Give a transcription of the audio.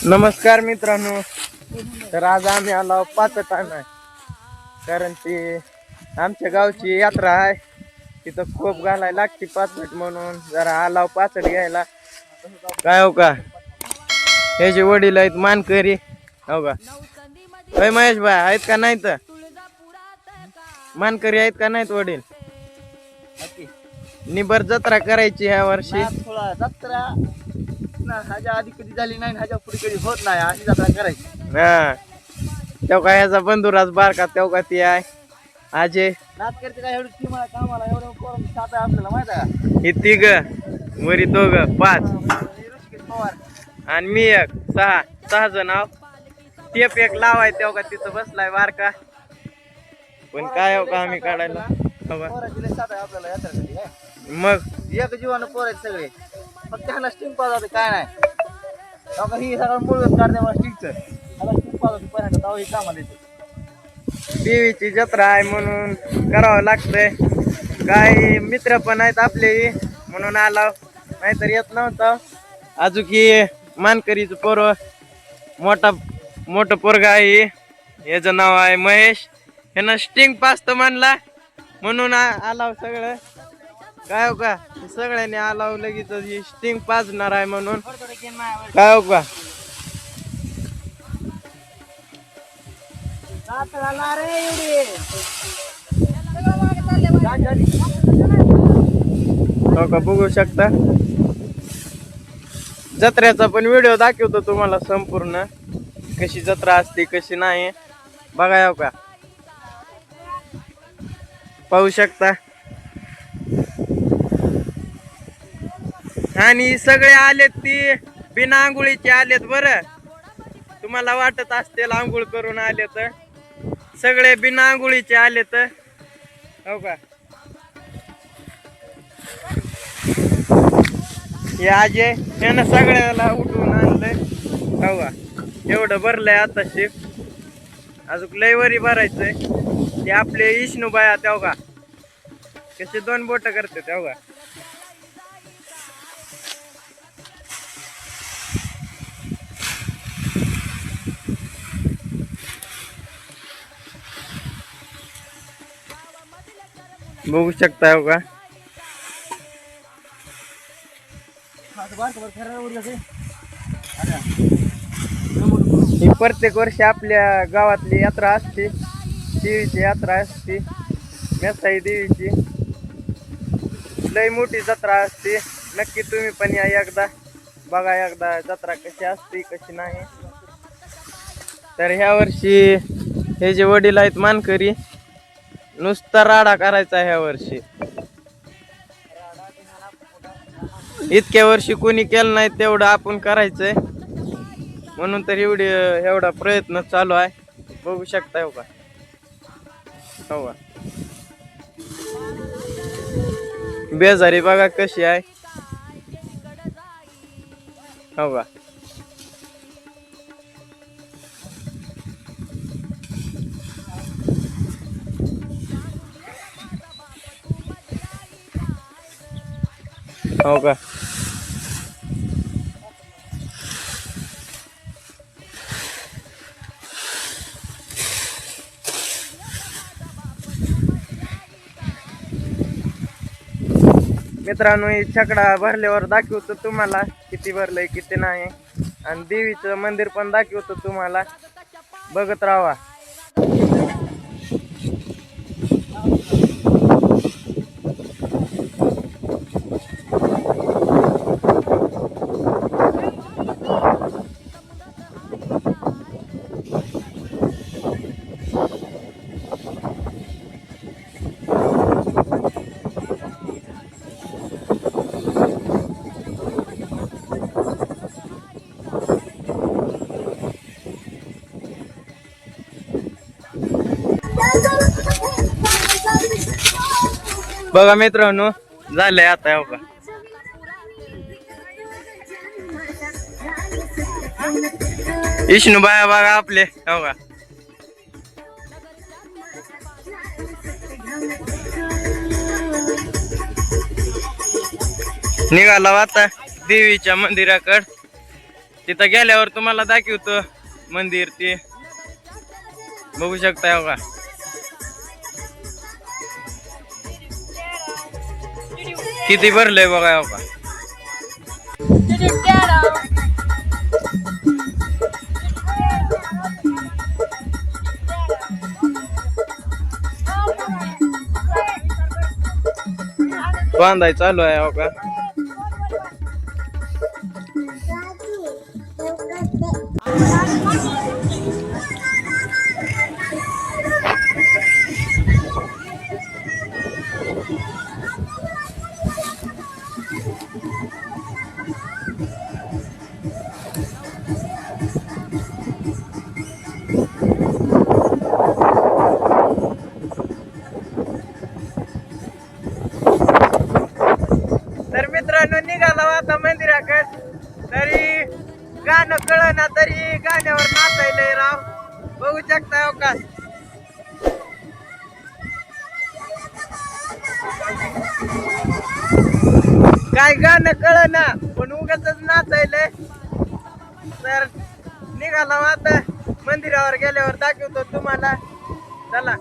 नमस्कार मित्रांनो, तर आज आम्ही आलो पाचट आहे, कारण ती आमच्या गावची यात्रा आहे. तिथं खोप घालायला लागते पाचट, म्हणून जरा आलाव पाचट घ्यायला. काय हो का, हे जे वडील आहेत मानकरी, हो का होय महेश भाई आहेत का नाही? तर मानकरी आहेत का नाहीत वडील? निबर जत्रा करायची ह्या वर्षी. जत्रा ह्याच्या आधी कधी झाली नाही, ह्याच्या पुढे कधी होत नाही, अशी जत्रा करायची. हा, तेव्हा का ह्याचा बंधुराज बारका, तेव्हा ती आहे आजे नाच करते काय एवढी ती मला कामाला एवढं पोरं सात आहे आपल्याला माहित आहे का? हे तिघ वरी दोघ 5 ऋषिकेश पवार आणि मी एक 6 जण आहो. टेप एक लावाय तेव्हा का तिथं बसलाय बारका. पण काय हो का आम्ही काढायला पोराची लय सात आहे आपल्याला यात्रेसाठी काय. मग एक जीवानं पोर आहेत सगळे, फक्त ह्याला स्टिंग पाजावते काय नाही. तेव्हा ही सगळं मुळव्यात काढते मला स्टिंगचं, ह्याला स्टिंग पाजावते पर्यंत तेव्हा ही कामाला येते. देवीची जत्रा आहे म्हणून करावं लागतंय. काही मित्र पण आहेत आपले म्हणून आला, नाहीतर येत नव्हतं. अजून मानकरीचं पोर मोठं पोरगा आहे, याचं नाव आहे महेश. ह्यानं स्टिंग पाजत म्हणला म्हणून आलाव सगळं. काय हो का, सगळ्यांनी आलाव लगेच स्टिंग पाजणार आहे म्हणून. काय हो का, हो का बघू शकता. जत्रेचा पण व्हिडिओ दाखवतो तुम्हाला संपूर्ण, कशी जत्रा असते कशी नाही बघा. हो का, पाहू शकता. आणि सगळे आलेत ती बिना आंघोळीचे आलेत. बरं, तुम्हाला वाटत असतील आंघोळ करून आले, तर सगळे बिना आंघोळीचे आलेत. हो का, हे आजे यानं सगळ्याला उठवून आणलंय. हो का, एवढं भरलंय आता शिक, अजून लय वरी भरायचंय. ते आपले इष्णू बाया तेव्हा का कसे 2 बोट करते तेव्हा. बघू शकता. हो का, ही प्रत्येक वर्षी आपल्या गावातली यात्रा असते, देवीची यात्रा असते, मेसाई देवीची. लय मोठी जत्रा असते. नक्की तुम्ही पण या एकदा, बघा एकदा जत्रा कशी असते कशी नाही. तर ह्या वर्षी हे जे वडील आहेत मानकरी, नुसता राडा करायचा ह्या वर्षी. इतक्या वर्षी कोणी केलं नाही तेवढं आपण करायचंय, म्हणून तर एवढा प्रयत्न चालू आहे. बघू शकता. हो का, हो का, बेजारी बघा कशी आहे. हो का, हो का, मित्रांनो ही छकडा भरल्यावर दाखवतो तुम्हाला किती भरलंय किती नाही, आणि देवीचं मंदिर पण दाखवतो तुम्हाला. बघत राहा. बघा मित्रांनो, झालंय आता. हो का, विष्णू बाया बघा आपले. हो का, निघाला आता देवीच्या मंदिराकड. तिथं गेल्यावर तुम्हाला दाखवतो मंदिर ते बघू शकता बघा. किती भरलंय बघा बघा. बांधाय चालू आहे बघा. तर मित्रांनो निघाला आता मंदिराकडे. तरी गाणं कळना तरी गाण्यावर नाचायलंय राव. बघू शकता का काय गाणं कळना पण उगाच नाचायलंय. तर निघाला आता मंदिरावर गेल्यावर दाखवतो तुम्हाला. चला.